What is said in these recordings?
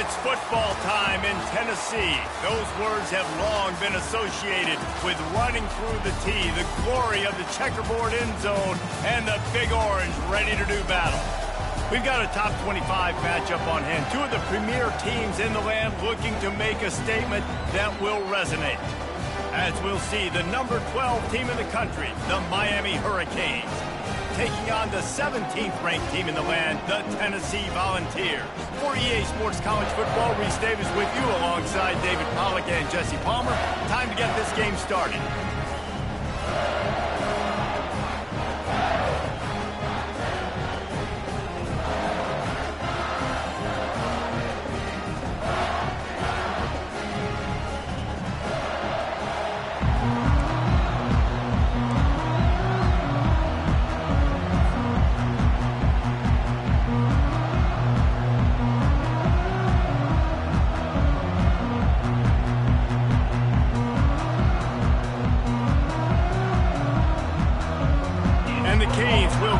It's football time in Tennessee. Those words have long been associated with running through the tee, the glory of the checkerboard end zone, and the Big Orange ready to do battle. We've got a top 25 matchup on hand. Two of the premier teams in the land looking to make a statement that will resonate. As we'll see, the number 12 team in the country, the Miami Hurricanes, taking on the 17th ranked team in the land, the Tennessee Volunteers. For EA Sports College Football, Reese Davis with you alongside David Pollack and Jesse Palmer. Time to get this game started.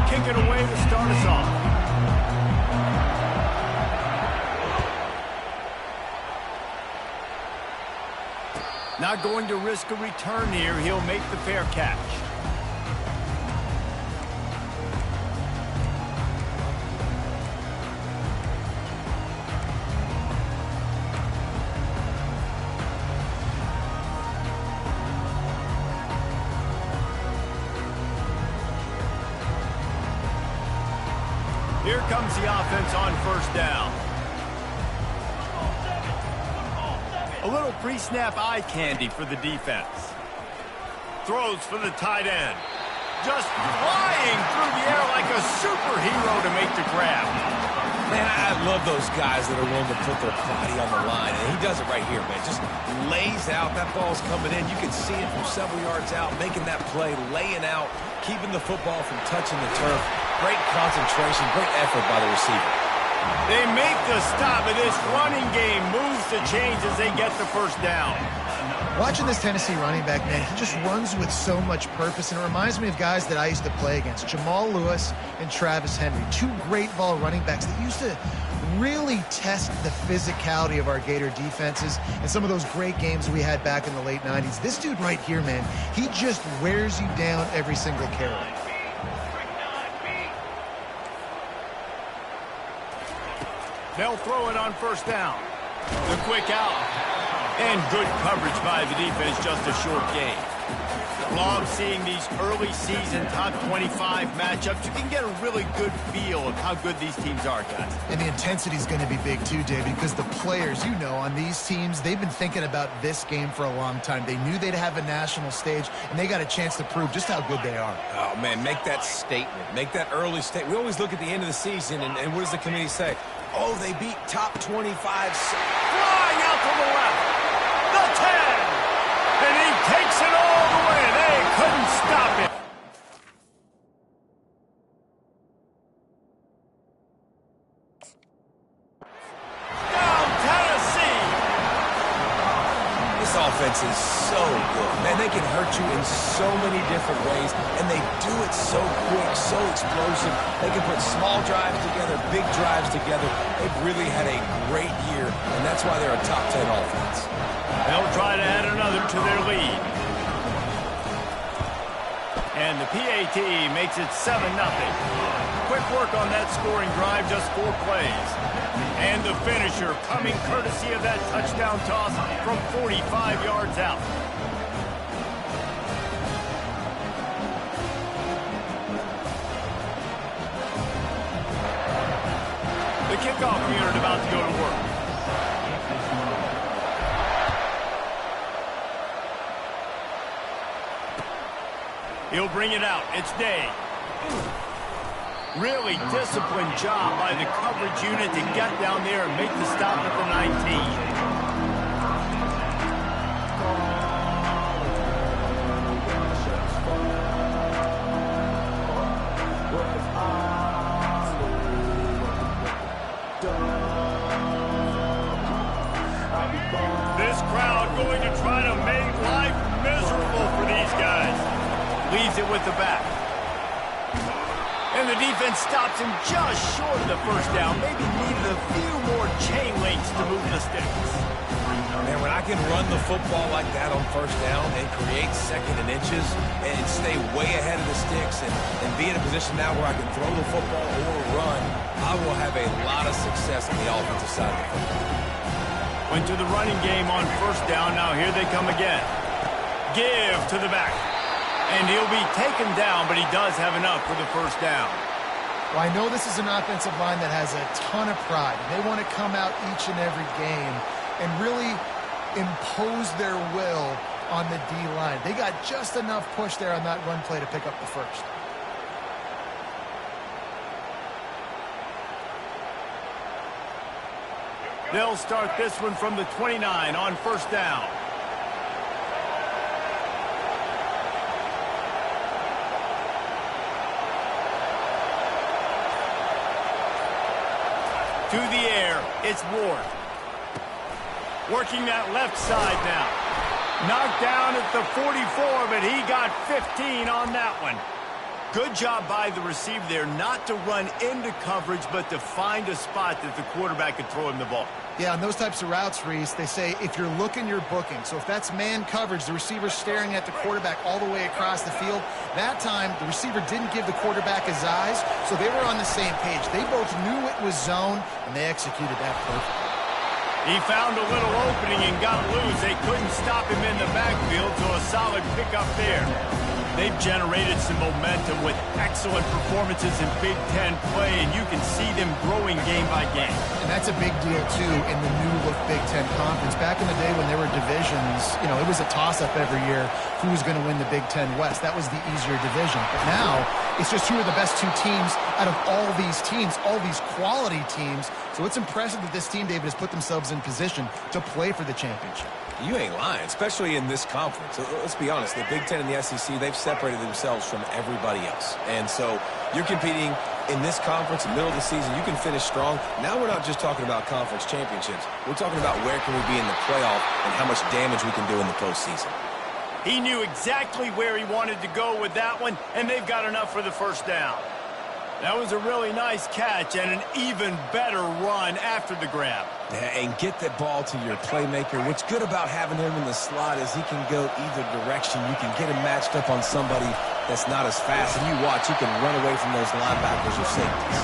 Kick it away to start us off. Not going to risk a return here. He'll make the fair catch. Here comes the offense on first down. A little pre-snap eye candy for the defense. Throws for the tight end. Just flying through the air like a superhero to make the grab. Man, I love those guys that are willing to put their body on the line. And he does it right here, man. Just lays out. That ball's coming in. You can see it from several yards out, making that play, laying out, keeping the football from touching the turf. Great concentration, great effort by the receiver. They make the stop, and this running game moves the chains as they get the first down. Watching this Tennessee running back, man, he just runs with so much purpose, and it reminds me of guys that I used to play against, Jamal Lewis and Travis Henry, two great ball running backs that used to really test the physicality of our Gator defenses and some of those great games we had back in the late 90s. This dude right here, man, he just wears you down every single carry. They'll throw it on first down. The quick out. And good coverage by the defense, just a short gain. Love seeing these early season top 25 matchups. You can get a really good feel of how good these teams are, guys. And the intensity is going to be big too, David, because the players, you know, on these teams, they've been thinking about this game for a long time. They knew they'd have a national stage, and they got a chance to prove just how good they are. Oh, man, make that statement. Make that early statement. We always look at the end of the season, and what does the committee say? Oh, they beat top 25. Flying out to the left. The 10. And he takes it all the way. They couldn't stop it. Down Tennessee. This offense is so good. Man, they can hurt you in so many different ways, and they do it so quick, so explosive. They can put small drives together, big drives together. They've really had a great year, and that's why they're a top 10 offense. They'll try to add another to their lead. And the PAT makes it 7-0. Quick work on that scoring drive, just 4 plays. And the finisher coming courtesy of that touchdown toss from 45 yards out. The kickoff unit about to go to work. He'll bring it out. It's Day. Really disciplined job by the coverage unit to get down there and make the stop at the 19. This crowd going to try to make life miserable for these guys. Leaves it with the back. And the defense stops him just short of the first down. Maybe needed a few more more chain links to move the sticks. Man, when I can run the football like that on first down and create second and inches and stay way ahead of the sticks and be in a position now where I can throw the football or run, I will have a lot of success on the offensive side of the football. Went to the running game on first down. Now here they come again. Give to the back. And he'll be taken down, but he does have enough for the first down. Well, I know this is an offensive line that has a ton of pride. They want to come out each and every game and really impose their will on the D-line. They got just enough push there on that run play to pick up the first. They'll start this one from the 29 on first down. To the air, it's Ward. Working that left side now. Knocked down at the 44, but he got 15 on that one. Good job by the receiver there not to run into coverage, but to find a spot that the quarterback could throw him the ball. Yeah, on those types of routes, Reese, they say if you're looking, you're booking. So if that's man coverage, the receiver's staring at the quarterback all the way across the field. That time, the receiver didn't give the quarterback his eyes, so they were on the same page. They both knew it was zone, and they executed that perfectly. He found a little opening and got loose. They couldn't stop him in the backfield, so a solid pickup there. They've generated some momentum with excellent performances in Big Ten play, and you can see them growing game by game. And that's a big deal, too, in the new-look Big Ten Conference. Back in the day when there were divisions, you know, it was a toss-up every year who was going to win the Big Ten West. That was the easier division. But now, it's just who are the best two teams out of all these teams, all these quality teams. So it's impressive that this team, David, has put themselves in position to play for the championship. You ain't lying, especially in this conference. Let's be honest, the Big Ten and the SEC, they've separated themselves from everybody else. And so you're competing in this conference, middle of the season, you can finish strong. Now we're not just talking about conference championships. We're talking about where can we be in the playoff and how much damage we can do in the postseason. He knew exactly where he wanted to go with that one, and they've got enough for the first down. That was a really nice catch and an even better run after the grab. Yeah, and get that ball to your playmaker. What's good about having him in the slot is he can go either direction. You can get him matched up on somebody that's not as fast. And you watch, he can run away from those linebackers or safeties.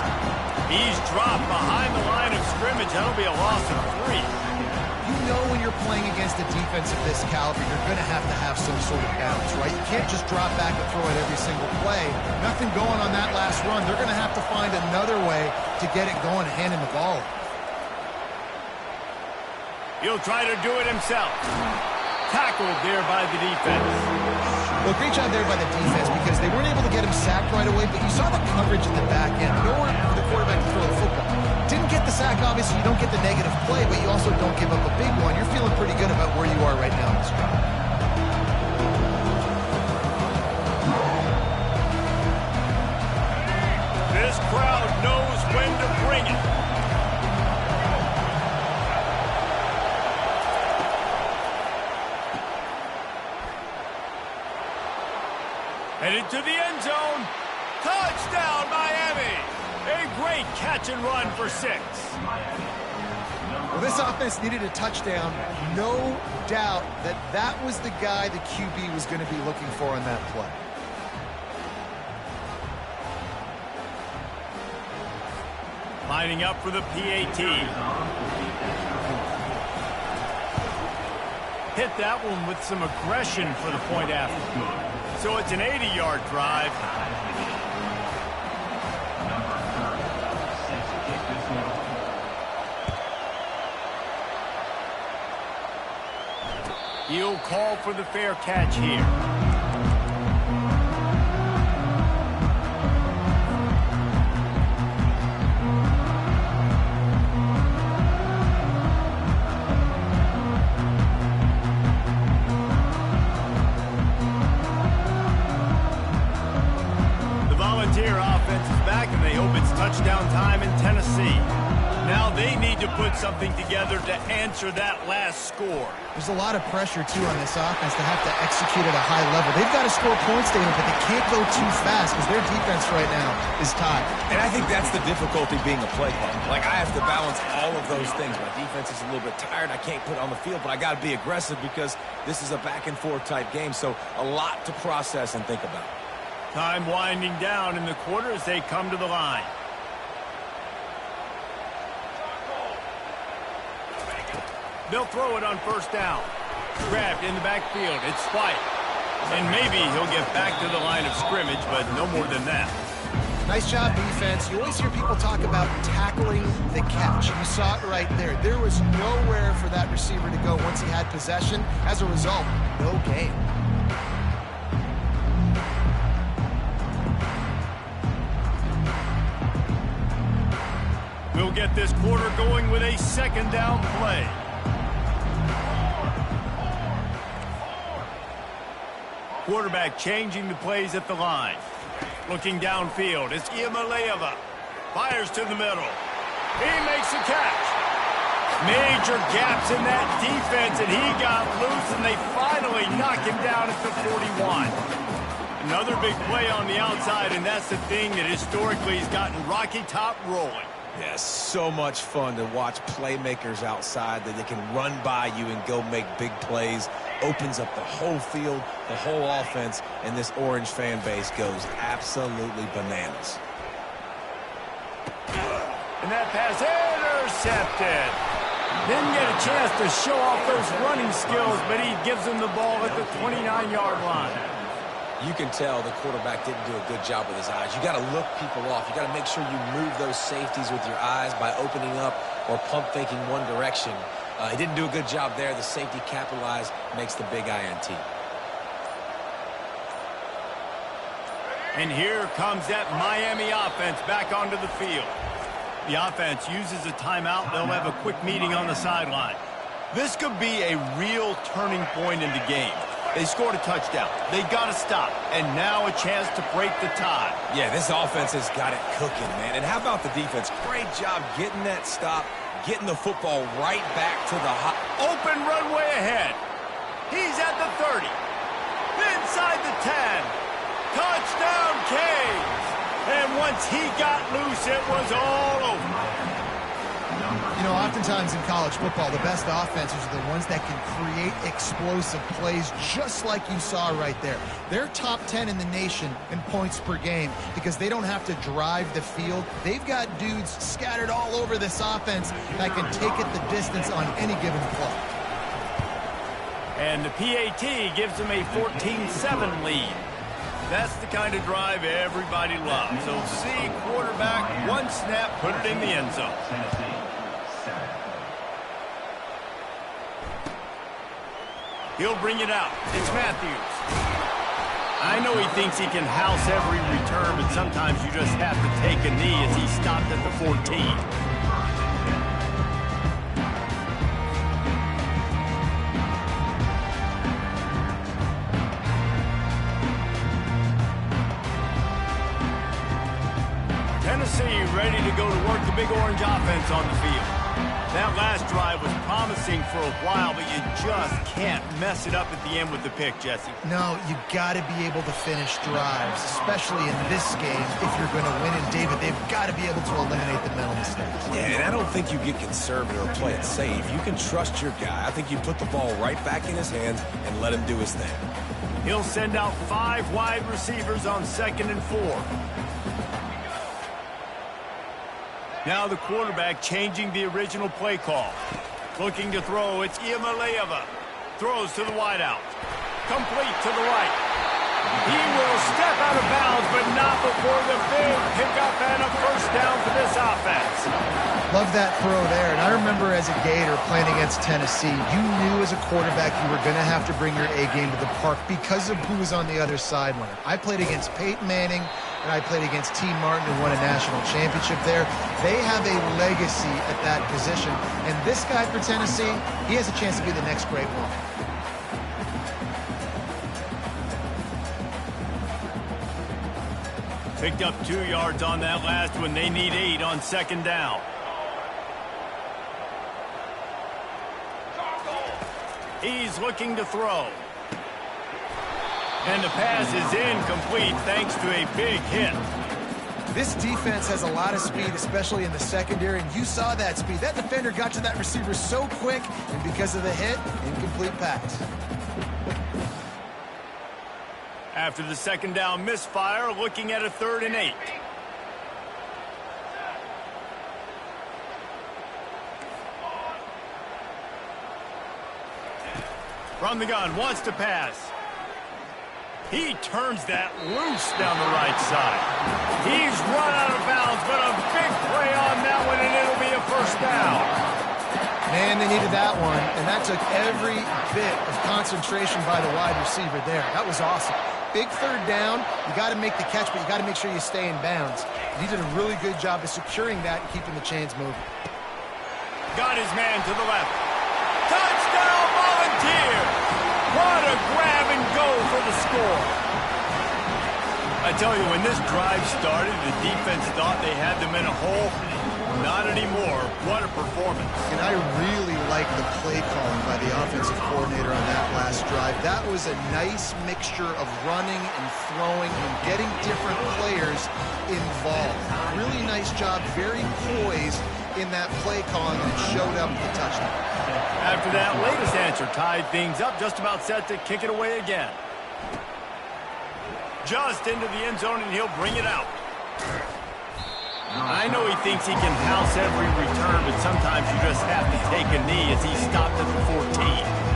He's dropped behind the line of scrimmage. That'll be a loss of 3. You know when you're playing against a defense of this caliber, you're going to have some sort of balance, right? You can't just drop back and throw it every single play. Nothing going on that last run. They're going to have to find another way to get it going and hand him the ball. He'll try to do it himself. Tackled there by the defense. Well, great job there by the defense because they weren't able to get him sacked right away, but you saw the coverage at the back end. Nowhere for the quarterback to throw the football. Didn't get the sack, obviously. You don't get the negative play, but you also don't give up a big one. You're feeling pretty good about where you are right now in this drive. This crowd knows when to bring it. Headed to the end zone. Touchdown, Miami. A great catch and run for 6. Well, this offense needed a touchdown. No doubt that that was the guy the QB was going to be looking for on that play. Lining up for the PAT. Hit that one with some aggression for the point after. So it's an 80-yard drive. He'll call for the fair catch here. The Volunteer offense is back, and they hope it's touchdown time in Tennessee. Now they need to put something together to answer that last score. There's a lot of pressure, too, on this offense to have to execute at a high level. They've got to score points, David, but they can't go too fast because their defense right now is tied. And I think that's the difficulty being a play caller. Like, I have to balance all of those things. My defense is a little bit tired. I can't put it on the field, but I got to be aggressive because this is a back-and-forth type game, so a lot to process and think about. Time winding down in the quarter as they come to the line. They'll throw it on first down. Grabbed in the backfield. It's White. And maybe he'll get back to the line of scrimmage, but no more than that. Nice job, defense. You always hear people talk about tackling the catch. You saw it right there. There was nowhere for that receiver to go once he had possession. As a result, no gain. We'll get this quarter going with a second down play. Quarterback changing the plays at the line. Looking downfield, it's Iamaleava. Fires to the middle. He makes a catch. Major gaps in that defense, and he got loose, and they finally knock him down at the 41. Another big play on the outside, and that's the thing that historically has gotten Rocky Top rolling. Yeah, so much fun to watch playmakers outside that they can run by you and go make big plays. Opens up the whole field, the whole offense, and this Orange fan base goes absolutely bananas. And that pass intercepted. Didn't get a chance to show off those running skills, but he gives them the ball at the 29-yard line. You can tell the quarterback didn't do a good job with his eyes. You got to look people off. You got to make sure you move those safeties with your eyes by opening up or pump faking one direction. He didn't do a good job there. The safety capitalized, makes the big INT. And here comes that Miami offense back onto the field. The offense uses a timeout. They'll have a quick meeting on the sideline. This could be a real turning point in the game. They scored a touchdown. They got to stop. And now a chance to break the tie. Yeah, this offense has got it cooking, man. And how about the defense? Great job getting that stop, getting the football right back to the hot. Open runway ahead. He's at the 30. Inside the 10. Touchdown, Canes. And once he got loose, it was all over. You know, oftentimes in college football, the best offenses are the ones that can create explosive plays just like you saw right there. They're top 10 in the nation in points per game because they don't have to drive the field. They've got dudes scattered all over this offense that can take it the distance on any given play. And the PAT gives them a 14-7 lead. That's the kind of drive everybody loves. So see quarterback, one snap, put it in the end zone. He'll bring it out. It's Matthews. I know he thinks he can house every return, but sometimes you just have to take a knee as he stopped at the 14. Tennessee ready to go to work the Big Orange offense on the field. That last drive was promising for a while, but you just can't mess it up at the end with the pick, Jesse. No, you got to be able to finish drives, especially in this game if you're going to win. And, David, they've got to be able to eliminate the mental mistakes. Yeah, and I don't think you get conservative or play it safe. You can trust your guy. I think you put the ball right back in his hands and let him do his thing. He'll send out 5 wide receivers on 2nd and 4. Now the quarterback changing the original play call. Looking to throw, it's Iamaleava. Throws to the wideout. Complete to the right. He will step out of bounds, but not before the big pickup and a first down for this offense. Love that throw there. And I remember as a Gator playing against Tennessee, you knew as a quarterback you were going to have to bring your A game to the park because of who was on the other sideline. I played against Peyton Manning, and I played against T. Martin, who won a national championship there. They have a legacy at that position. And this guy for Tennessee, he has a chance to be the next great one. Picked up 2 yards on that last one. They need 8 on 2nd down. He's looking to throw. And the pass is incomplete thanks to a big hit. This defense has a lot of speed, especially in the secondary, and you saw that speed. That defender got to that receiver so quick, and because of the hit, incomplete pass. After the second down misfire, looking at a 3rd and 8. From the gun, wants to pass. He turns that loose down the right side. He's run out of bounds, but a big play on that one, and it'll be a 1st down. Man, they needed that one, and that took every bit of concentration by the wide receiver there. That was awesome. Big 3rd down. You got to make the catch, but you got to make sure you stay in bounds. He did a really good job of securing that and keeping the chains moving. Got his man to the left. Touchdown, Volunteers! What a grab and go for the score. I tell you, when this drive started, the defense thought they had them in a hole. Not anymore. What a performance. And I really like the play calling by the offensive coordinator on that last drive. That was a nice mixture of running and throwing and getting different players involved. Really nice job, very poised in that play calling, and it showed up with the touchdown. After that latest answer tied things up, just about set to kick it away again. Just into the end zone, and he'll bring it out. I know he thinks he can house every return, but sometimes you just have to take a knee as he stopped at the 14.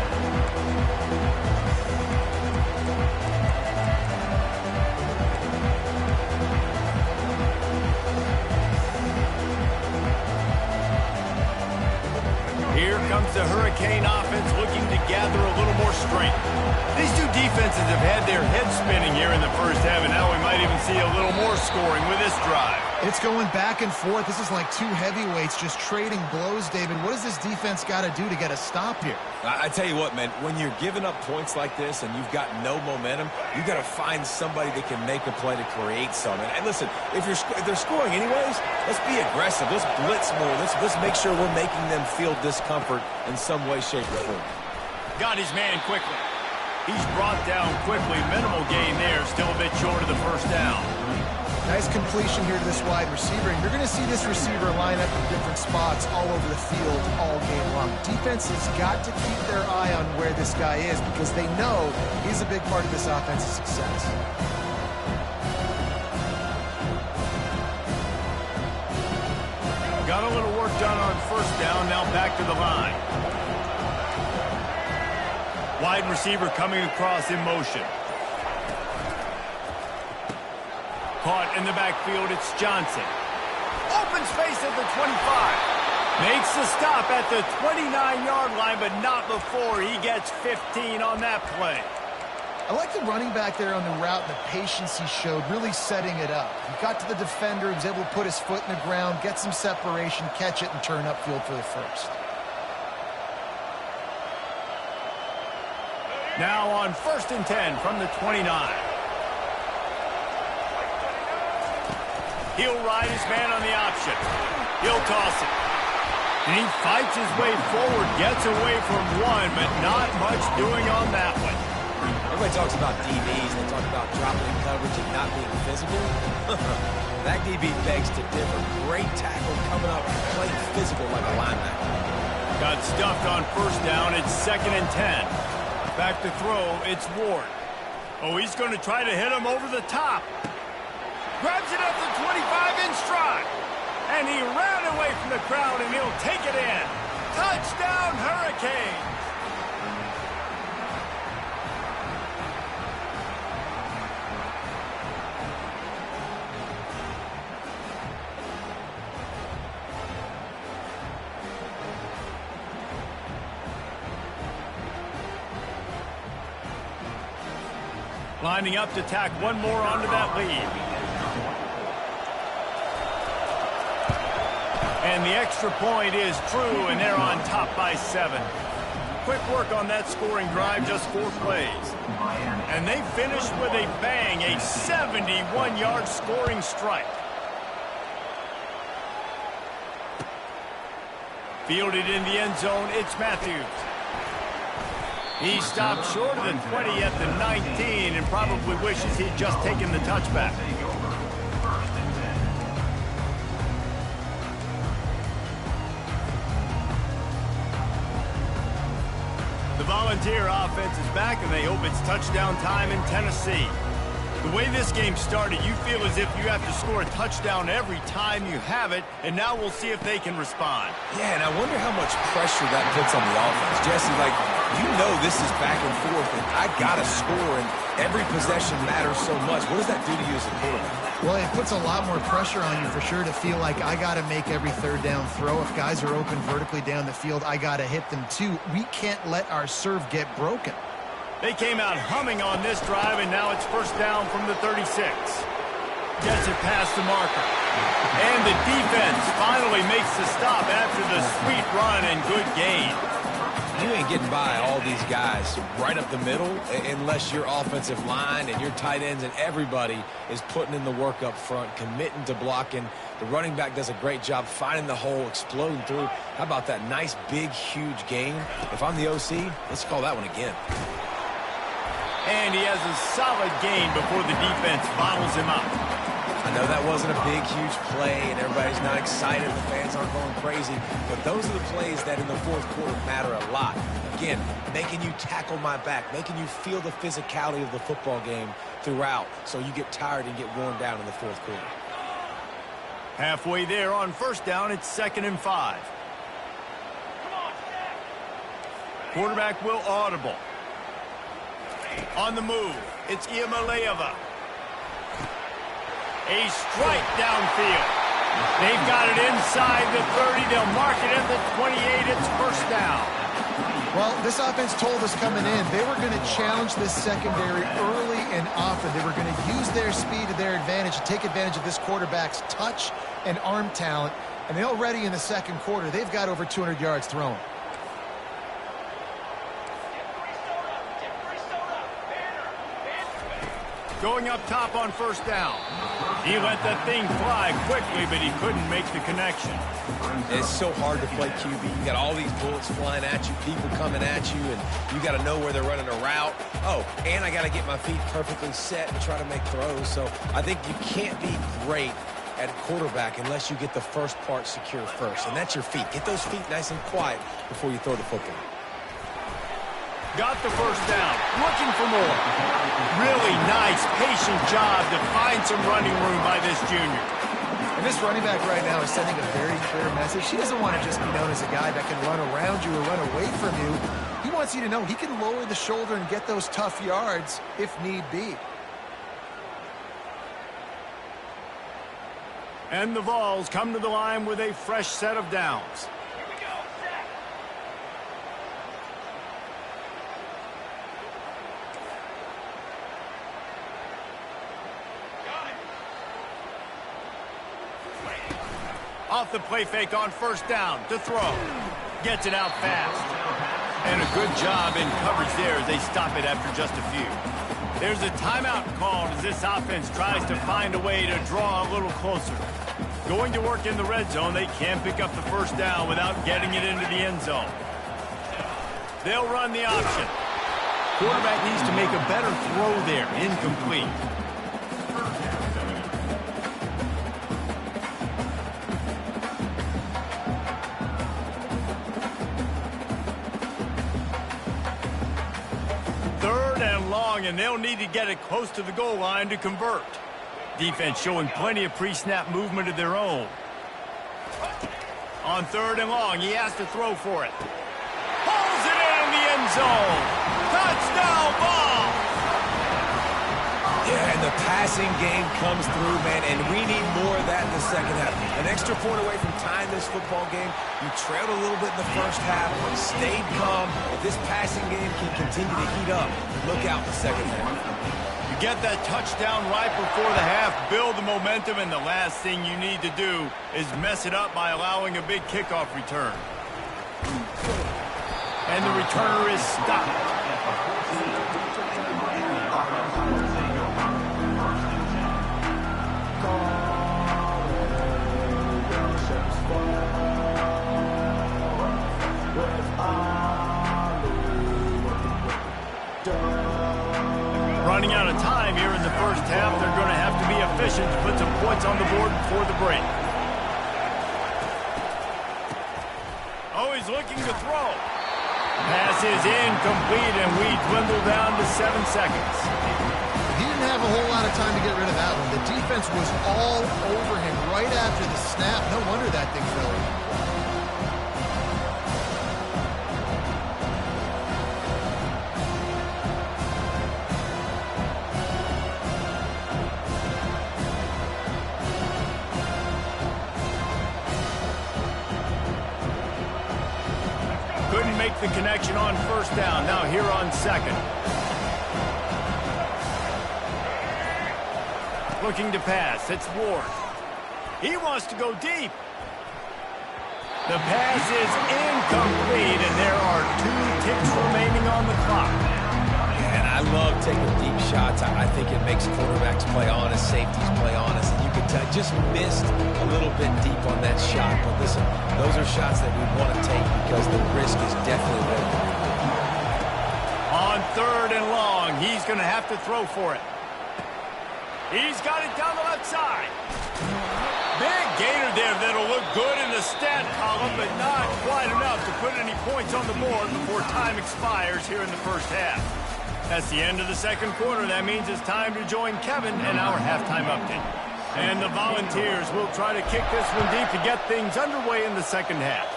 Here comes the Hurricane offense looking to gather a little more strength. These two defenses have had their heads spinning here in the first half, and now we might even see a little more scoring with this drive. It's going back and forth. This is like two heavyweights just trading blows, David. What does this defense got to do to get a stop here? I tell you what, man, when you're giving up points like this and you've got no momentum, you've got to find somebody that can make a play to create some. And listen, if they're scoring anyways, let's be aggressive. Let's blitz more. Let's make sure we're making them feel discomfort in some way, shape, or form. Got his man quickly. He's brought down quickly. Minimal gain there. Still a bit short of the 1st down. Nice completion here to this wide receiver, and you're going to see this receiver line up in different spots all over the field all game long. Defense has got to keep their eye on where this guy is because they know he's a big part of this offense's success. Got a little work done on 1st down, now back to the line. Wide receiver coming across in motion. Caught in the backfield, it's Johnson. Open space at the 25. Makes the stop at the 29-yard line, but not before he gets 15 on that play. I like the running back there on the route, the patience he showed, really setting it up. He got to the defender, he was able to put his foot in the ground, get some separation, catch it, and turn upfield for the 1st. Now on 1st and 10 from the 29. He'll ride his man on the option. He'll toss it. And he fights his way forward, gets away from one, but not much doing on that one. Everybody talks about DBs, they talk about dropping in coverage and not being physical. That DB begs to differ. Great tackle coming up, playing physical like a linebacker. Got stuffed on 1st down, it's 2nd and 10. Back to throw, it's Ward. Oh, he's going to try to hit him over the top. Grabs it at the 25 in stride. And he ran away from the crowd, and he'll take it in. Touchdown, Hurricanes. Lining up to tack one more onto that lead. And the extra point is true, and they're on top by 7. Quick work on that scoring drive, just 4 plays. And they finish with a bang, a 71-yard scoring strike. Fielded in the end zone, it's Matthews. He stopped short of the 20 at the 19 and probably wishes he'd just taken the touchback. The Volunteer offense is back, and they hope it's touchdown time in Tennessee. The way this game started, you feel as if you have to score a touchdown every time you have it, and now we'll see if they can respond. Yeah, and I wonder how much pressure that puts on the offense. Jesse, like, you know this is back and forth, and I got to score, and every possession matters so much. What does that do to you as a quarterback? Well, it puts a lot more pressure on you for sure to feel like I got to make every third down throw. If guys are open vertically down the field, I got to hit them too. We can't let our serve get broken. They came out humming on this drive, and now it's first down from the 36. Gets it past the marker. And the defense finally makes the stop after the sweet run and good gain. You ain't getting by all these guys right up the middle unless your offensive line and your tight ends and everybody is putting in the work up front, committing to blocking. The running back does a great job finding the hole, exploding through. How about that nice, big, huge gain? If I'm the OC, let's call that one again. And he has a solid gain before the defense bottles him up. I know that wasn't a big, huge play, and everybody's not excited. The fans aren't going crazy. But those are the plays that in the fourth quarter matter a lot. Again, making you tackle my back, making you feel the physicality of the football game throughout so you get tired and get worn down in the fourth quarter. Halfway there on first down, it's 2nd and 5. Quarterback will audible. On the move, it's Iamaleava. A strike downfield. They've got it inside the 30. They'll mark it at the 28. It's first down. Well, this offense told us coming in they were going to challenge this secondary early and often. They were going to use their speed to their advantage and take advantage of this quarterback's touch and arm talent. And they already in the second quarter, they've got over 200 yards thrown. Going up top on first down. He let that thing fly quickly, but he couldn't make the connection. It's so hard to play QB. You got all these bullets flying at you, people coming at you, and you got to know where they're running a route. Oh, and I got to get my feet perfectly set and try to make throws. So I think you can't be great at quarterback unless you get the first part secure first, and that's your feet. Get those feet nice and quiet before you throw the football. Got the first down. Looking for more. Really nice, patient job to find some running room by this junior. And this running back right now is sending a very clear message. He doesn't want to just be known as a guy that can run around you or run away from you. He wants you to know he can lower the shoulder and get those tough yards if need be. And the Vols come to the line with a fresh set of downs. Off the play fake on first down to throw. Gets it out fast. And a good job in coverage there as they stop it after just a few. There's a timeout called as this offense tries to find a way to draw a little closer. Going to work in the red zone, they can't pick up the first down without getting it into the end zone. They'll run the option. Quarterback needs to make a better throw there. Incomplete. And they'll need to get it close to the goal line to convert. Defense showing plenty of pre-snap movement of their own. On 3rd and long, he has to throw for it. Pulls it in the end zone. Touchdown ball. Yeah, and the passing game comes through, man, and we need more of that in the second half. An extra point away from tying this football game. You trailed a little bit in the first half, stayed calm. If this passing game can continue to heat up, look out in the second half. You get that touchdown right before the half, build the momentum, and the last thing you need to do is mess it up by allowing a big kickoff return. And the returner is stopped. sufficient to put some points on the board before the break. Oh, he's looking to throw. Pass is incomplete, and we dwindle down to 7 seconds. He didn't have a whole lot of time to get rid of that one. The defense was all over him right after the snap. No wonder that thing fell in. Couldn't make the connection on first down. Now here on second. Looking to pass. It's Ward. He wants to go deep. The pass is incomplete, and there are 2 ticks remaining on the clock. And I love taking deep shots. I think it makes quarterbacks play honest, safeties play honest. And you can tell, just missed a little bit deep on that shot. But listen, those are shots that we want to take because the risk is definitely there. On 3rd and long, he's going to have to throw for it. He's got it down the left side. Big gainer there that'll look good in the stat column, but not quite enough to put any points on the board before time expires here in the first half. That's the end of the second quarter. That means it's time to join Kevin and our halftime update. And the Volunteers will try to kick this one deep to get things underway in the second half.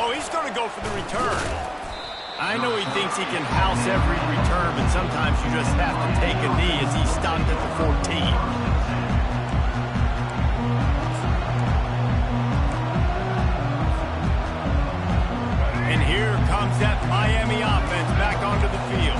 Oh, he's going to go for the return. I know he thinks he can house every return, but sometimes you just have to take a knee as he stopped at the 14. And here comes that Miami offense back onto the field.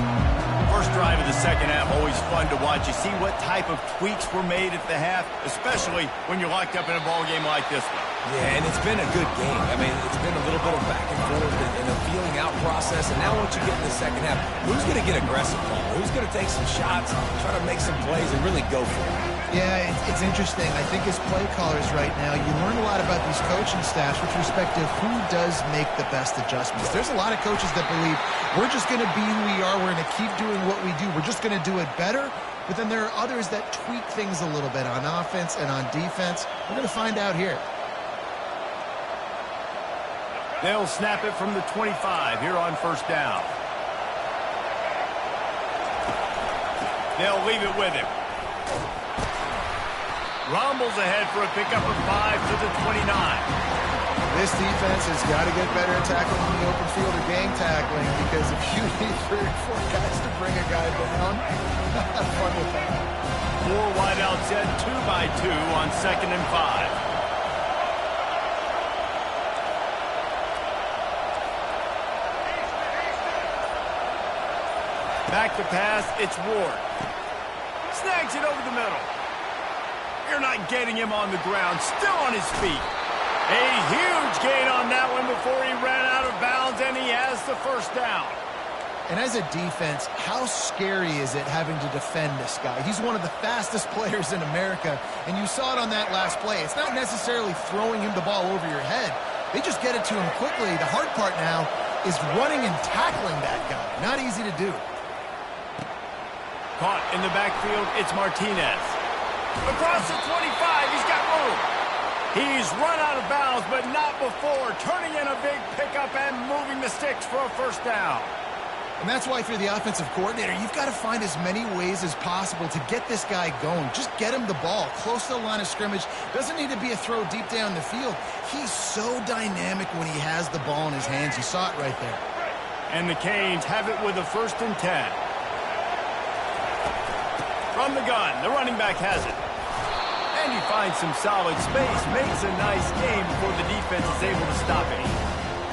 First drive of the second half, always fun to watch. You see what type of tweaks were made at the half, especially when you're locked up in a ball game like this one. Yeah, and it's been a good game. I mean, it's been a little bit of back and forth and a feeling out process. And now once you get in the second half, who's going to get aggressive, Paul? Who's going to take some shots, try to make some plays, and really go for it? Yeah, it's interesting. I think as play callers right now, you learn a lot about these coaching staffs with respect to who does make the best adjustments. There's a lot of coaches that believe we're just going to be who we are. We're going to keep doing what we do. We're just going to do it better. But then there are others that tweak things a little bit on offense and on defense. We're going to find out here. They'll snap it from the 25 here on first down. They'll leave it with him. Rumbles ahead for a pickup of 5 to the 29. This defense has got to get better at tackling in the open field or gang tackling, because if you need 3 or 4 guys to bring a guy down, have fun with that. 4 wideouts set 2 by 2 on 2nd and 5. Back to pass, it's Ward. Snags it over the middle. You're not getting him on the ground, still on his feet. A huge gain on that one before he ran out of bounds, and he has the first down. And as a defense, how scary is it having to defend this guy? He's one of the fastest players in America, and you saw it on that last play. It's not necessarily throwing him the ball over your head. They just get it to him quickly. The hard part now is running and tackling that guy. Not easy to do. Caught in the backfield, it's Martinez. Across the 25, he's got room. He's run out of bounds, but not before turning in a big pickup and moving the sticks for a first down. And that's why if you're the offensive coordinator, you've got to find as many ways as possible to get this guy going. Just get him the ball close to the line of scrimmage. Doesn't need to be a throw deep down the field. He's so dynamic when he has the ball in his hands. You saw it right there. And the Canes have it with a 1st and 10. From the gun, the running back has it. And he finds some solid space, makes a nice game before the defense is able to stop it.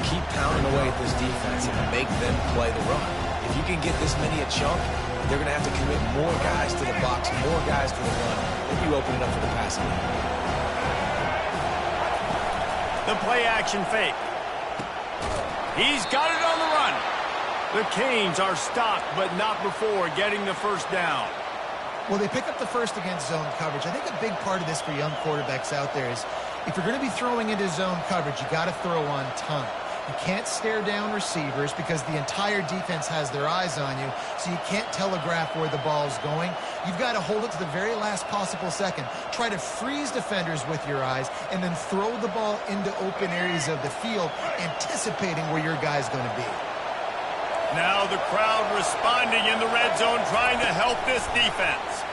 Keep pounding away at this defense and make them play the run. If you can get this many a chunk, they're going to have to commit more guys to the box, more guys to the run. Then you open it up for the passing game. The play action fake. He's got it on the run. The Canes are stopped, but not before getting the first down. Well, they pick up the first against zone coverage. I think a big part of this for young quarterbacks out there is if you're going to be throwing into zone coverage, you got to throw on time. You can't stare down receivers because the entire defense has their eyes on you, so you can't telegraph where the ball is going. You've got to hold it to the very last possible second. Try to freeze defenders with your eyes, and then throw the ball into open areas of the field, anticipating where your guy's going to be. Now the crowd responding in the red zone, trying to help this defense.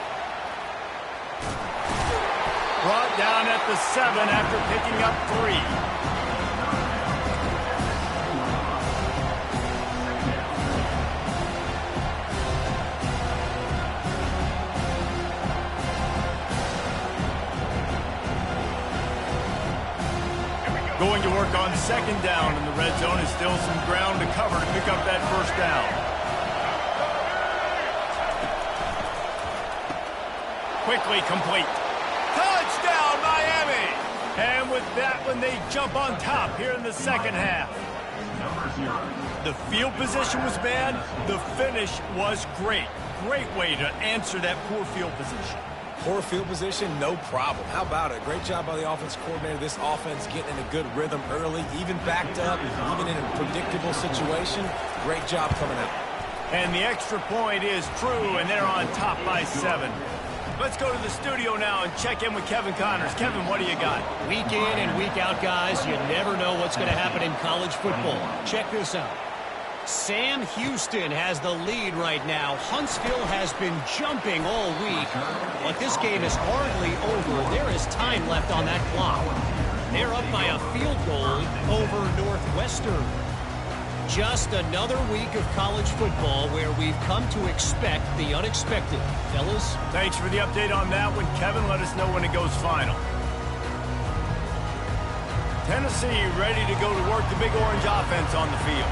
Brought down at the 7 after picking up 3. Going to work on second down in the red zone. Is still some ground to cover to pick up that first down. Quickly complete. Touchdown, Miami! And with that one, they jump on top here in the second half. The field position was bad. The finish was great. Great way to answer that poor field position. Poor field position, no problem. How about it? Great job by the offense coordinator. This offense getting in a good rhythm early, even backed up, even in a predictable situation. Great job coming out. And the extra point is true, and they're on top by 7. Let's go to the studio now and check in with Kevin Connors. Kevin, what do you got? Week in and week out, guys, you never know what's going to happen in college football. Check this out. Sam Houston has the lead right now. Huntsville has been jumping all week, but this game is hardly over. There is time left on that clock. They're up by a field goal over Northwestern. Just another week of college football where we've come to expect the unexpected. Fellas? Thanks for the update on that one, Kevin. Let us know when it goes final. Tennessee ready to go to work the Big Orange offense on the field.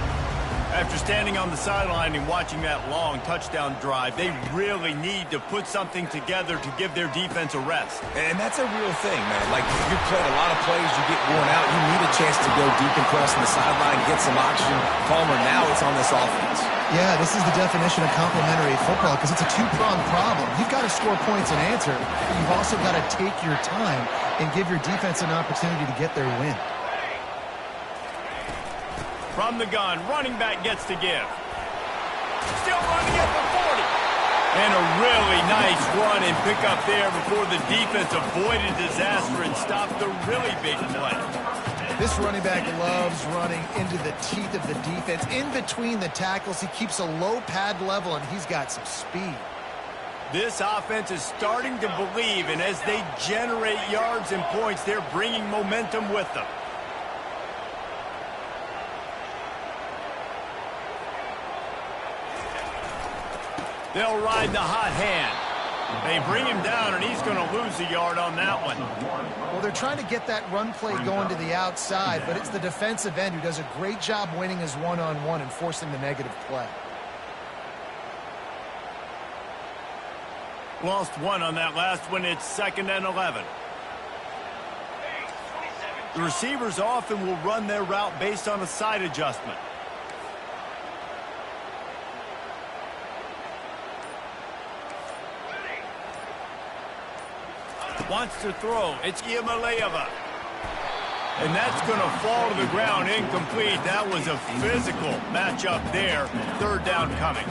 After standing on the sideline and watching that long touchdown drive, they really need to put something together to give their defense a rest. And that's a real thing, man. Like, you've played a lot of plays, you get worn out, you need a chance to go deep and cross on the sideline, get some oxygen. Palmer, now it's on this offense. Yeah, this is the definition of complementary football because it's a two-pronged problem. You've got to score points and answer, but you've also got to take your time and give your defense an opportunity to get their win. From the gun, running back gets to give. Still running at the 40. And a really nice run and pick up there before the defense avoided disaster and stopped the really big play. This running back loves running into the teeth of the defense. In between the tackles, he keeps a low pad level, and he's got some speed. This offense is starting to believe, and as they generate yards and points, they're bringing momentum with them. They'll ride the hot hand. They bring him down, and he's going to lose a yard on that one. Well, they're trying to get that run play going to the outside, but it's the defensive end who does a great job winning his one-on-one and forcing the negative play. Lost one on that last one. It's 2nd and 11. The receivers often will run their route based on a side adjustment. Wants to throw. It's Iamaleava. And that's going to fall to the ground incomplete. That was a physical matchup there. 3rd down coming.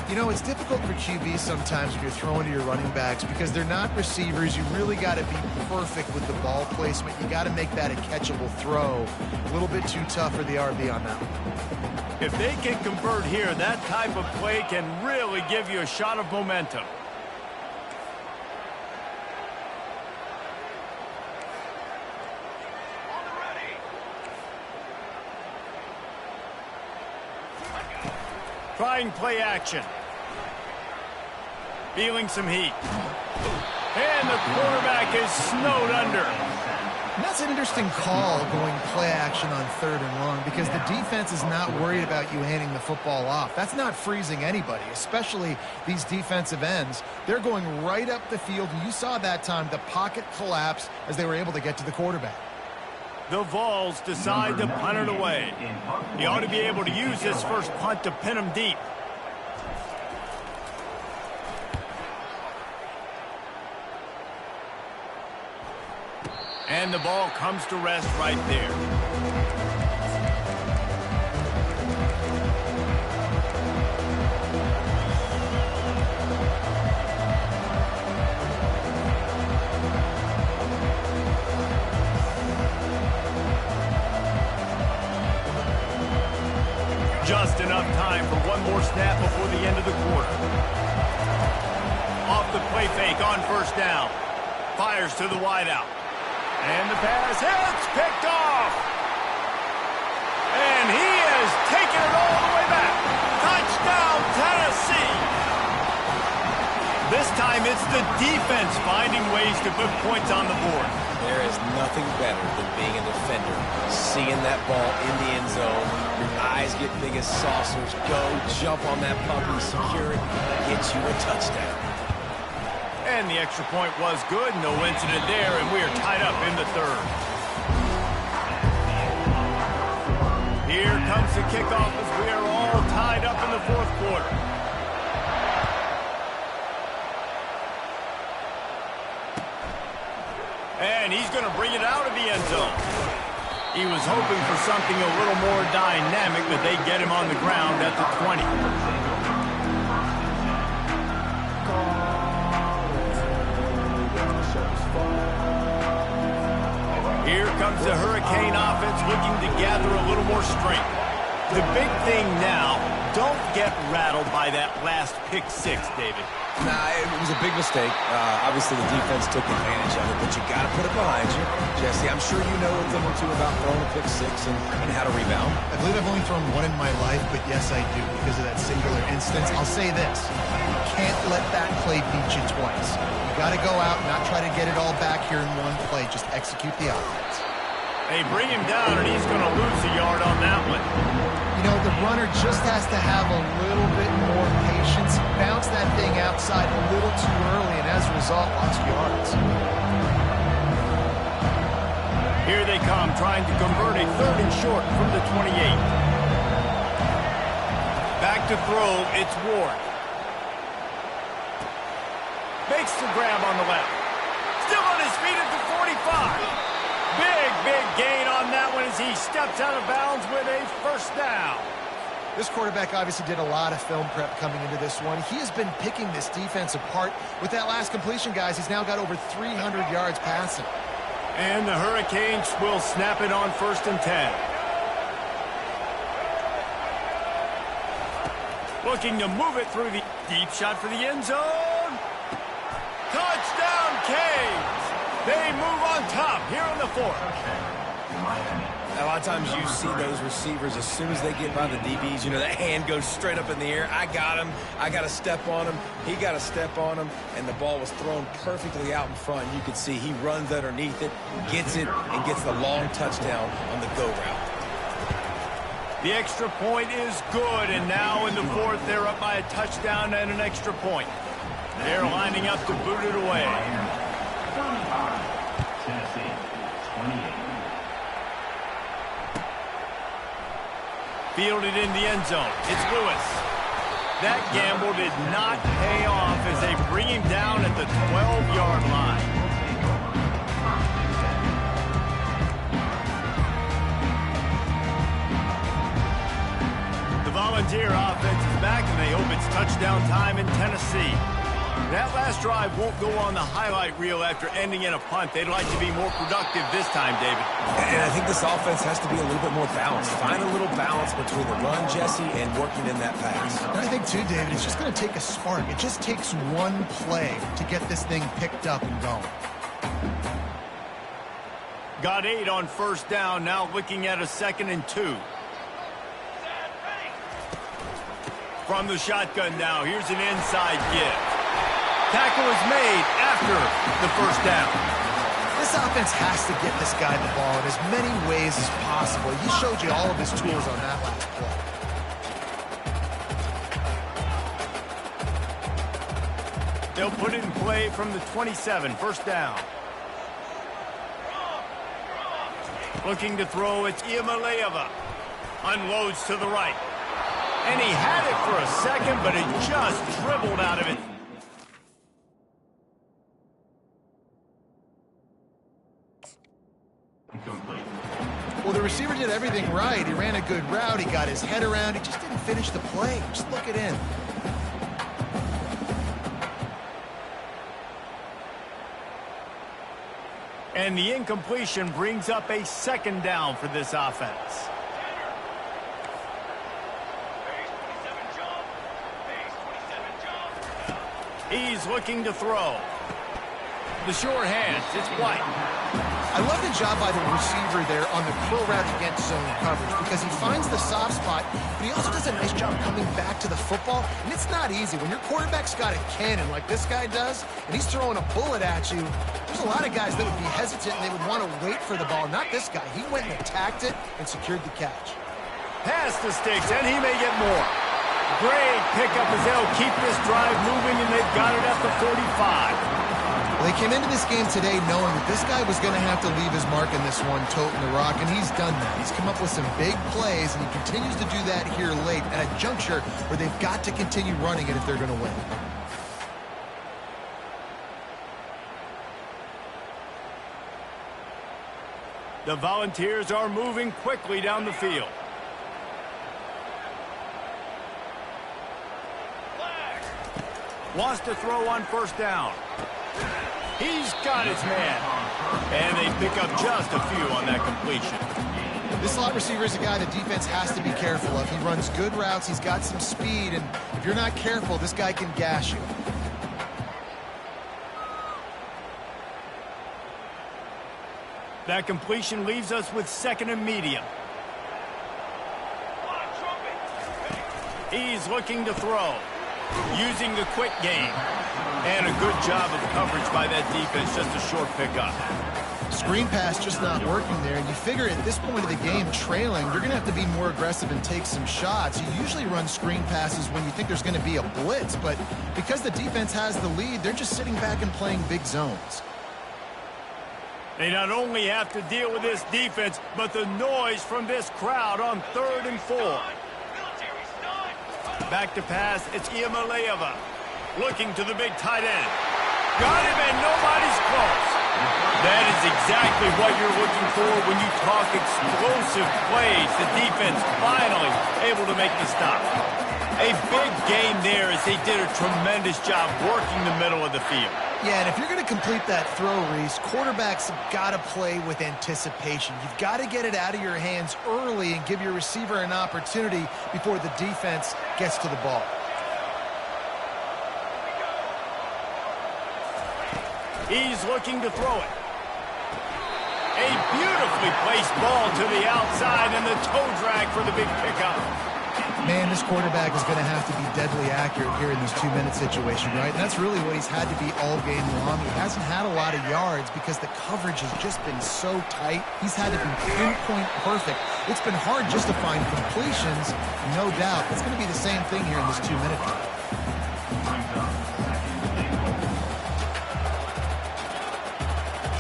You know, it's difficult for QBs sometimes when you're throwing to your running backs because they're not receivers. You really got to be perfect with the ball placement. You got to make that a catchable throw. A little bit too tough for the RB on that one. If they can convert here, that type of play can really give you a shot of momentum. Trying play action. Feeling some heat. And the quarterback is snowed under. And that's an interesting call going play action on 3rd and long because the defense is not worried about you handing the football off. That's not freezing anybody, especially these defensive ends. They're going right up the field, and you saw that time the pocket collapse as they were able to get to the quarterback. The Vols decide to punt it away. He ought to be able to use this first punt to pin him deep. And the ball comes to rest right there. the end of the quarter. Off the play fake on first down. Fires to the wideout. And the pass hits, picked off. And he is taking it all the way back. Touchdown, Tennessee. This time it's the defense finding ways to put points on the board. There is nothing better than being a defender. Seeing that ball in the end zone, your eyes get big as saucers. Go, jump on that puppy, secure it, get you a touchdown. And the extra point was good. No incident there, and we are tied up in the third. Here comes the kickoff as we are all tied up in the fourth quarter. And he's going to bring it out of the end zone. He was hoping for something a little more dynamic, but they get him on the ground at the 20. Here comes the Hurricane offense looking to gather a little more strength. The big thing now, don't get rattled by that last pick six, David. Nah, it was a big mistake. Obviously, the defense took advantage of it, but you got to put it behind you. Jesse, I'm sure you know a thing or two about throwing a pick six and how to rebound. I believe I've only thrown one in my life, but yes, I do because of that singular instance. I'll say this. You can't let that play beat you twice. You got to go out and not try to get it all back here in one play. Just execute the offense. They bring him down, and he's going to lose a yard on that one. You know, the runner just has to have a little bit more patience. Bounce that thing outside a little too early, and as a result, lost yards. Here they come, trying to convert a third and short from the 28. Back to throw, it's Ward. Makes the grab on the left. Still on his feet at the 45. Big gain on that one as he steps out of bounds with a first down. This quarterback obviously did a lot of film prep coming into this one. He has been picking this defense apart. With that last completion, guys, he's now got over 300 yards passing. And the Hurricanes will snap it on 1st and 10. Looking to move it through the deep shot for the end zone. Touchdown, Canes! They move on top here in the fourth. A lot of times you see those receivers, as soon as they get by the DBs, you know, that hand goes straight up in the air. I got him. I got to step on him. He got to step on him, and the ball was thrown perfectly out in front. You can see he runs underneath it, gets it, and gets the long touchdown on the go route. The extra point is good, and now in the fourth, they're up by a touchdown and an extra point. They're lining up to boot it away. Tennessee, 28. Fielded in the end zone. It's Lewis. That gamble did not pay off as they bring him down at the 12-yard line. The Volunteer offense is back, and they hope it's touchdown time in Tennessee. That last drive won't go on the highlight reel after ending in a punt. They'd like to be more productive this time, David. And I think this offense has to be a little bit more balanced. Find a little balance between the run, Jesse, and working in that pass. And I think, too, David, it's just going to take a spark. It just takes one play to get this thing picked up and going. Got 8 on first down, now looking at a 2nd and 2. From the shotgun now, here's an inside give. Tackle is made after the first down. This offense has to get this guy the ball in as many ways as possible. He showed you all of his tools on that last play. They'll put it in play from the 27, first down. Looking to throw, it's Iamaleava. Unloads to the right. And he had it for a second, but it just dribbled out of it. Well, the receiver did everything right. He ran a good route. He got his head around. He just didn't finish the play. Just look it in. And the incompletion brings up a 2nd down for this offense. He's looking to throw. The short hands, it's White. I love the job by the receiver there on the curl route against zone coverage because he finds the soft spot, but he also does a nice job coming back to the football, and it's not easy. When your quarterback's got a cannon like this guy does, and he's throwing a bullet at you, there's a lot of guys that would be hesitant and they would want to wait for the ball. Not this guy. He went and attacked it and secured the catch. Past the sticks, and he may get more. Great pickup as they'll keep this drive moving, and they've got it at the 45. They came into this game today knowing that this guy was going to have to leave his mark in this one, toting the rock, and he's done that. He's come up with some big plays, and he continues to do that here late at a juncture where they've got to continue running it if they're going to win. The Volunteers are moving quickly down the field. Wants to throw on first down. He's got his man. And they pick up just a few on that completion. This slot receiver is a guy the defense has to be careful of. He runs good routes. He's got some speed. And if you're not careful, this guy can gash you. That completion leaves us with 2nd and medium. He's looking to throw. Using the quick game. And a good job of coverage by that defense. Just a short pickup. Screen pass just not working there. And you figure at this point of the game, trailing, you're going to have to be more aggressive and take some shots. You usually run screen passes when you think there's going to be a blitz. But because the defense has the lead, they're just sitting back and playing big zones. They not only have to deal with this defense, but the noise from this crowd on 3rd and 4. Back to pass, it's Iamaleava. Looking to the big tight end. Got him, and nobody's close. That is exactly what you're looking for when you talk explosive plays. The defense finally able to make the stop. A big game there as they did a tremendous job working the middle of the field. Yeah, and if you're going to complete that throw, Reese, quarterbacks have got to play with anticipation. You've got to get it out of your hands early and give your receiver an opportunity before the defense gets to the ball. He's looking to throw it. A beautifully placed ball to the outside and the toe drag for the big pickup. Man, this quarterback is going to have to be deadly accurate here in this 2-minute situation, right? And that's really what he's had to be all game long. He hasn't had a lot of yards because the coverage has just been so tight. He's had to be pinpoint perfect. It's been hard just to find completions, no doubt. It's going to be the same thing here in this 2-minute drive.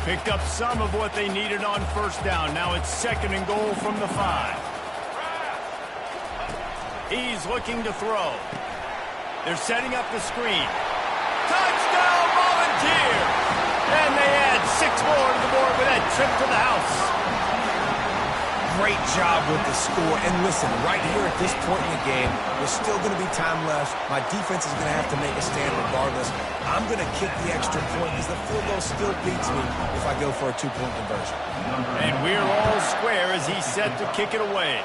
Picked up some of what they needed on first down. Now it's 2nd and goal from the 5. He's looking to throw. They're setting up the screen. Touchdown, Volunteers! And they add 6 more to the board with that trip to the house. Great job with the score. And listen, right here at this point in the game, there's still going to be time left. My defense is going to have to make a stand regardless. I'm going to kick the extra point because the field goal still beats me if I go for a 2-point conversion. And we're all square as he's set to kick it away.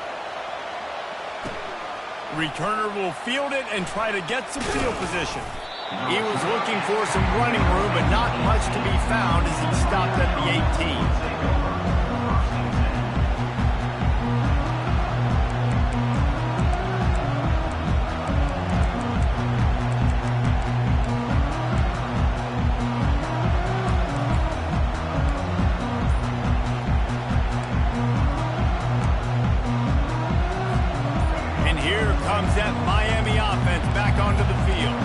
Returner will field it and try to get some field position. He was looking for some running room, but not much to be found as he stopped at the 18. That Miami offense back onto the field.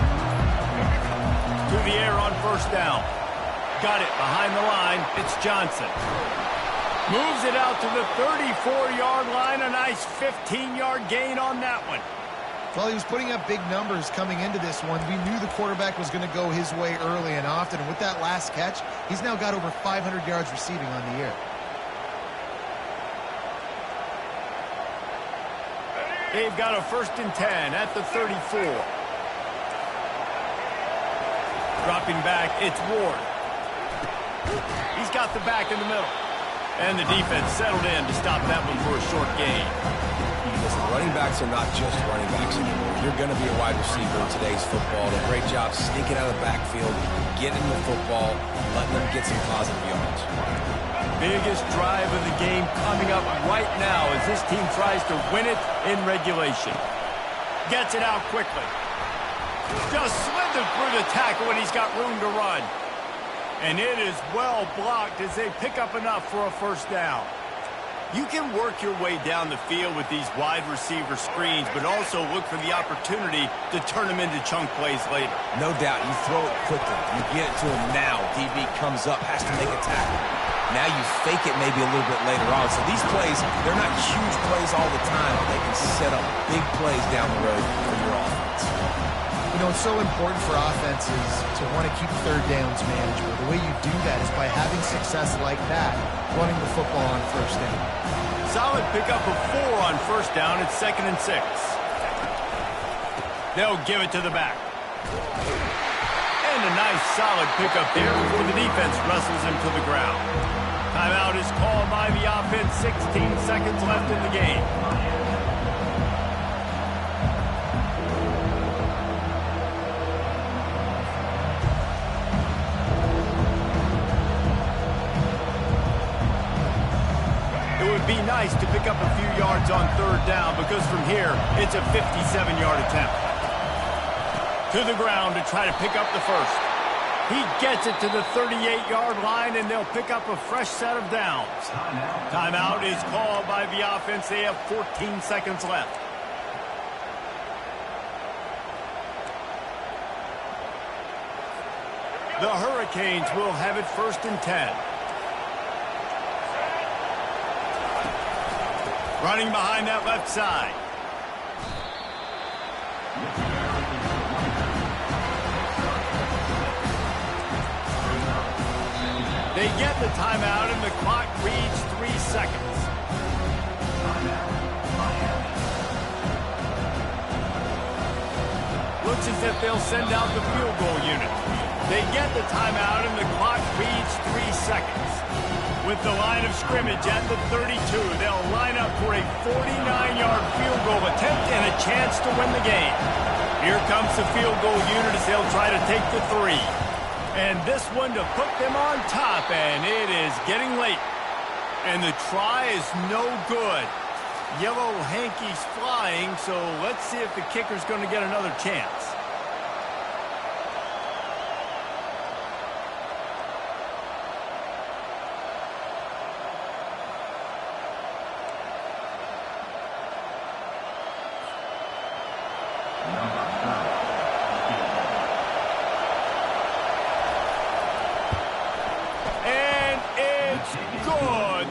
To the air on first down. Got it behind the line. It's Johnson. Moves it out to the 34-yard line. A nice 15-yard gain on that one. Well, he was putting up big numbers coming into this one. We knew the quarterback was going to go his way early and often. And with that last catch, he's now got over 500 yards receiving on the year. They've got a 1st and 10 at the 34. Dropping back, it's Ward. He's got the back in the middle. And the defense settled in to stop that one for a short gain. Listen, running backs are not just running backs anymore. You're going to be a wide receiver in today's football. A great job sneaking out of the backfield, getting the football, letting them get some positive yards. Biggest drive of the game coming up right now as this team tries to win it in regulation. Gets it out quickly. Just slithered through the tackle when he's got room to run. And it is well blocked as they pick up enough for a first down. You can work your way down the field with these wide receiver screens, but also look for the opportunity to turn them into chunk plays later. No doubt, you throw it quickly. You get it to him now. DB comes up, has to make a tackle. Now you fake it maybe a little bit later on. So these plays, they're not huge plays all the time, but they can set up big plays down the road for your offense. You know, it's so important for offenses to want to keep third downs manageable. The way you do that is by having success like that, running the football on first down. Solid pickup of 4 on first down. It's 2nd and 6. They'll give it to the back. And a nice solid pickup there before the defense wrestles him to the ground. Timeout is called by the offense. 16 seconds left in the game. It would be nice to pick up a few yards on third down because from here, it's a 57-yard attempt. To the ground to try to pick up the first. He gets it to the 38-yard line, and they'll pick up a fresh set of downs. Timeout is called by the offense. They have 14 seconds left. The Hurricanes will have it 1st and 10. Running behind that left side. They get the timeout, and the clock reads 3 seconds. Looks as if they'll send out the field goal unit. They get the timeout, and the clock reads 3 seconds. With the line of scrimmage at the 32, they'll line up for a 49-yard field goal attempt and a chance to win the game. Here comes the field goal unit as they'll try to take the 3. And this one to put them on top, and it is getting late. And the try is no good. Yellow hankies flying, so let's see if the kicker's going to get another chance.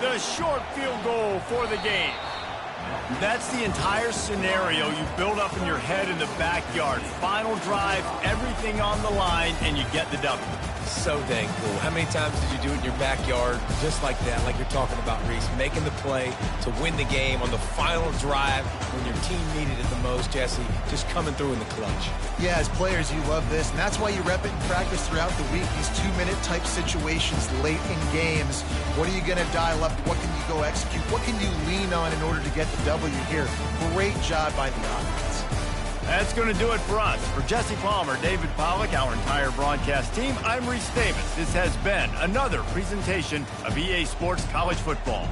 A short field goal for the game. That's the entire scenario you build up in your head in the backyard. Final drive, everything on the line, and you get the W. So dang cool. How many times did you do it in your backyard just like that, like you're talking about, Reese, making the play to win the game on the final drive when your team needed it the most, Jesse, just coming through in the clutch. Yeah, as players, you love this, and that's why you rep it in practice throughout the week, these 2-minute type situations late in games. What are you going to dial up? What can you go execute? What can you lean on in order to get the W here? Great job by the offense. That's going to do it for us. For Jesse Palmer, David Pollack, our entire broadcast team, I'm Reese Davis. This has been another presentation of EA Sports College Football.